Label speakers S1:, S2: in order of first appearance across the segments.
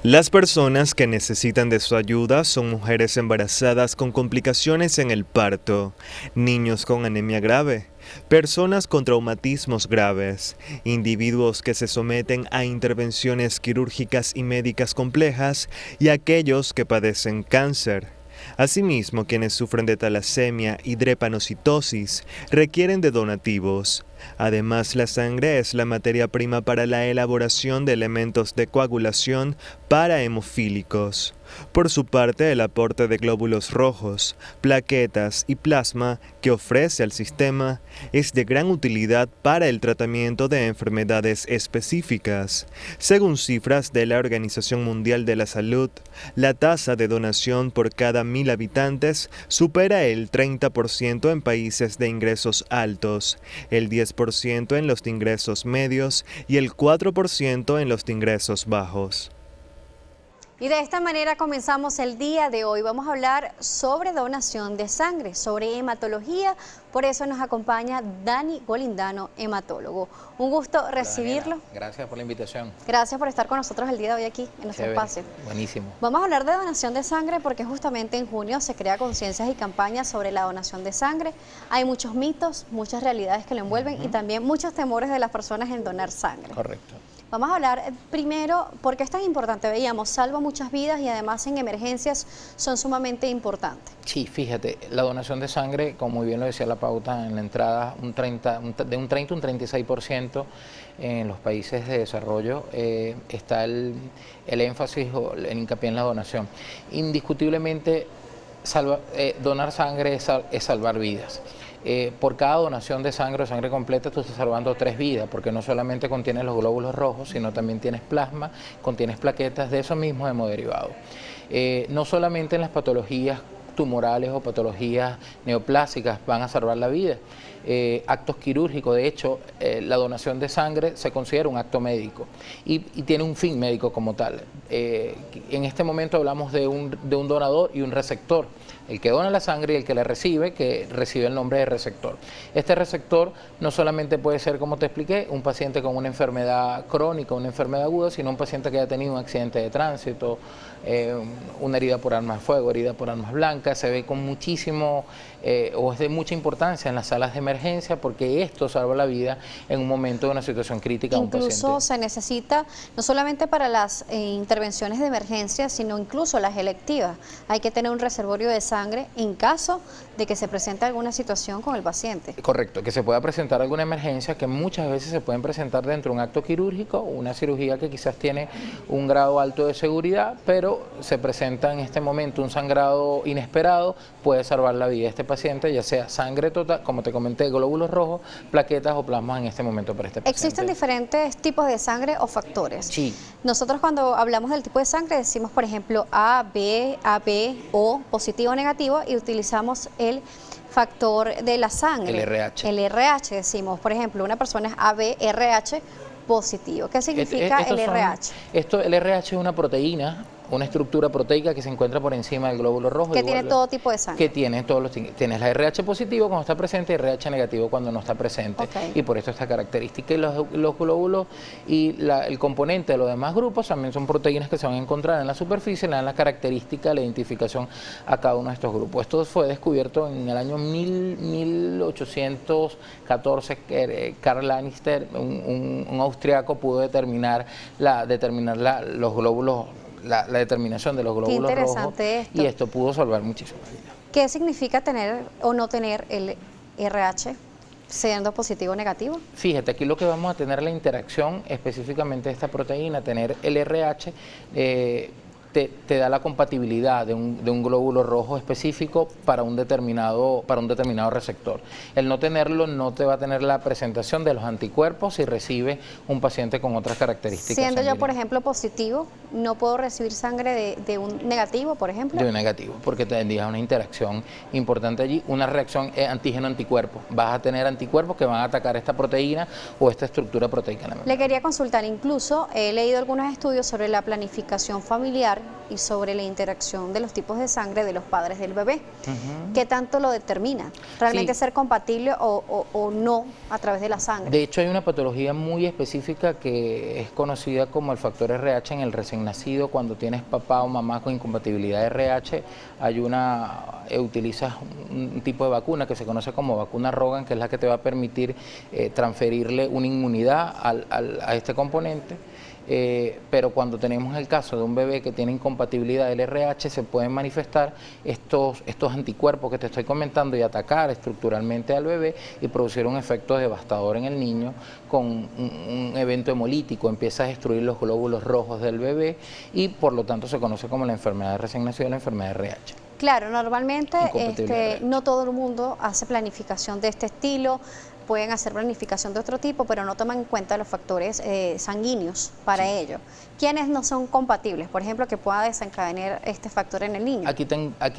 S1: Las personas que necesitan de su ayuda son mujeres embarazadas con complicaciones en el parto, niños con anemia grave, personas con traumatismos graves, individuos que se someten a intervenciones quirúrgicas y médicas complejas y aquellos que padecen cáncer. Asimismo, quienes sufren de talasemia y drepanocitosis requieren de donativos. Además, la sangre es la materia prima para la elaboración de elementos de coagulación para hemofílicos. Por su parte, el aporte de glóbulos rojos, plaquetas y plasma que ofrece al sistema es de gran utilidad para el tratamiento de enfermedades específicas. Según cifras de la Organización Mundial de la Salud, la tasa de donación por cada 1.000 habitantes supera el 30% en países de ingresos altos, el 10% en los de ingresos medios y el 4% en los de ingresos bajos.
S2: Y de esta manera comenzamos el día de hoy. Vamos a hablar sobre donación de sangre, sobre hematología. Por eso nos acompaña Dani Golindano, hematólogo. Un gusto recibirlo.
S3: Gracias por la invitación.
S2: Gracias por estar con nosotros el día de hoy aquí en nuestro espacio.
S3: Buenísimo.
S2: Vamos a hablar de donación de sangre porque justamente en junio se crea conciencias y campañas sobre la donación de sangre. Hay muchos mitos, muchas realidades que lo envuelven y también muchos temores de las personas en donar sangre.
S3: Correcto.
S2: Vamos a hablar primero por qué es tan importante. Veíamos, salva muchas vidas y además en emergencias son sumamente importantes.
S3: Sí, fíjate, la donación de sangre, como muy bien lo decía la pauta en la entrada, de un 30 a un 36% en los países de desarrollo está el énfasis o el hincapié en la donación. Indiscutiblemente, donar sangre es salvar vidas. Por cada donación de sangre o sangre completa tú estás salvando 3 vidas, porque no solamente contiene los glóbulos rojos, sino también tienes plasma, contienes plaquetas de eso mismo hemoderivados. No solamente en las patologías tumorales o patologías neoplásicas van a salvar la vida. Actos quirúrgicos, de hecho, la donación de sangre se considera un acto médico y tiene un fin médico como tal. En este momento hablamos de un donador y un receptor. El que dona la sangre y el que la recibe, que recibe el nombre de receptor. Este receptor no solamente puede ser, como te expliqué, un paciente con una enfermedad crónica, una enfermedad aguda, sino un paciente que haya tenido un accidente de tránsito, una herida por armas de fuego, herida por armas blancas. Se ve con muchísimo, o es de mucha importancia en las salas de emergencia, porque esto salva la vida en un momento de una situación crítica a un paciente.
S2: Incluso se necesita, no solamente para las intervenciones de emergencia, sino incluso las electivas. Hay que tener un reservorio de sangre en caso de que se presente alguna situación con el paciente.
S3: Correcto, que se pueda presentar alguna emergencia, que muchas veces se pueden presentar dentro de un acto quirúrgico, una cirugía que quizás tiene un grado alto de seguridad, pero se presenta en este momento un sangrado inesperado, puede salvar la vida de este paciente, ya sea sangre total, como te comenté, glóbulos rojos, plaquetas o plasmas en este momento para este paciente.
S2: ¿Existen diferentes tipos de sangre o factores?
S3: Sí.
S2: Nosotros cuando hablamos del tipo de sangre decimos, por ejemplo, A, B, AB, O, positivo o negativo, y utilizamos el factor de la sangre.
S3: El RH.
S2: El RH decimos, por ejemplo, una persona es AB, RH positivo. ¿Qué significa el RH?
S3: El RH es una proteína, una estructura proteica que se encuentra por encima del glóbulo rojo.
S2: Que tiene todo tipo de sangre.
S3: Que tiene todos los, tienes la RH positivo cuando está presente y RH negativo cuando no está presente.
S2: Okay.
S3: Y por eso esta característica. Y los glóbulos y el componente de los demás grupos también son proteínas que se van a encontrar en la superficie, le dan la característica, la identificación a cada uno de estos grupos. Esto fue descubierto en el año 1814. Karl Lannister, un austriaco, pudo determinar los glóbulos, la determinación de los glóbulos rojos, y esto pudo salvar muchísimas vidas.
S2: ¿Qué significa tener o no tener el RH, siendo positivo o negativo?
S3: Fíjate, aquí lo que vamos a tener la interacción específicamente de esta proteína, tener el RH, te da la compatibilidad de un glóbulo rojo específico para un determinado receptor. El no tenerlo no te va a tener la presentación de los anticuerpos si recibe un paciente con otras características.
S2: Siendo yo, por ejemplo, positivo, ¿no puedo recibir sangre de un negativo, por ejemplo?
S3: De un negativo, porque tendrías una interacción importante allí, una reacción antígeno-anticuerpo. Vas a tener anticuerpos que van a atacar esta proteína o esta estructura proteica.
S2: Le quería consultar, incluso he leído algunos estudios sobre la planificación familiar y sobre la interacción de los tipos de sangre de los padres del bebé. ¿Qué tanto lo determina? ¿Realmente ser compatible o no a través de la sangre?
S3: De hecho, hay una patología muy específica que es conocida como el factor RH en el recién nacido. Cuando tienes papá o mamá con incompatibilidad de RH, utilizas un tipo de vacuna que se conoce como vacuna Rogan, que es la que te va a permitir transferirle una inmunidad a este componente. Pero cuando tenemos el caso de un bebé que tiene incompatibilidad del RH, se pueden manifestar estos anticuerpos que te estoy comentando y atacar estructuralmente al bebé y producir un efecto devastador en el niño con un evento hemolítico. Empieza a destruir los glóbulos rojos del bebé y por lo tanto se conoce como la enfermedad de recién nacido, la enfermedad de RH.
S2: Claro, normalmente no todo el mundo hace planificación de este estilo. Pueden hacer planificación de otro tipo, pero no toman en cuenta los factores sanguíneos para ello. ¿Quiénes no son compatibles? Por ejemplo, que pueda desencadenar este factor en el niño.
S3: Aquí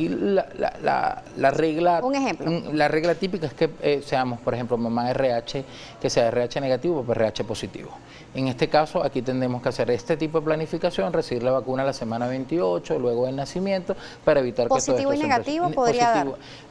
S3: la regla...
S2: Un ejemplo.
S3: La regla típica es que seamos, por ejemplo, mamá RH, que sea RH negativo o RH positivo. En este caso, aquí tendremos que hacer este tipo de planificación, recibir la vacuna a la semana 28, luego del nacimiento, para evitar que todo esto
S2: ¿Positivo y negativo podría dar?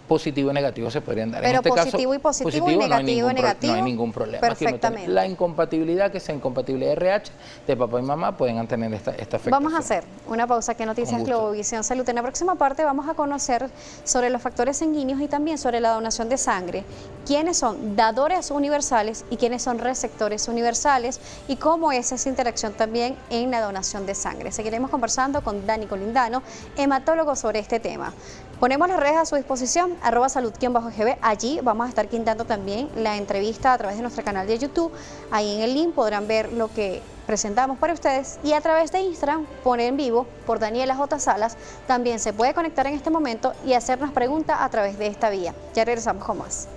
S3: Positivo y negativo se podrían dar.
S2: Pero
S3: en este
S2: positivo
S3: caso,
S2: y positivo y negativo y negativo.
S3: No hay ningún problema.
S2: Perfectamente.
S3: La incompatibilidad, que sea incompatibilidad de RH, de papá y mamá, pueden tener esta afectación.
S2: Vamos a hacer una pausa aquí en Noticias Globovisión Salud. En la próxima parte vamos a conocer sobre los factores sanguíneos y también sobre la donación de sangre. Quiénes son dadores universales y quiénes son receptores universales y cómo es esa interacción también en la donación de sangre. Seguiremos conversando con Dani Golindano, hematólogo, sobre este tema. Ponemos las redes a su disposición, @salud_gb. Allí vamos a estar quintando también la entrevista a través de nuestro canal de YouTube. Ahí en el link podrán ver lo que presentamos para ustedes y a través de Instagram, poner en vivo por Daniela J. Salas. También se puede conectar en este momento y hacernos preguntas a través de esta vía. Ya regresamos con más.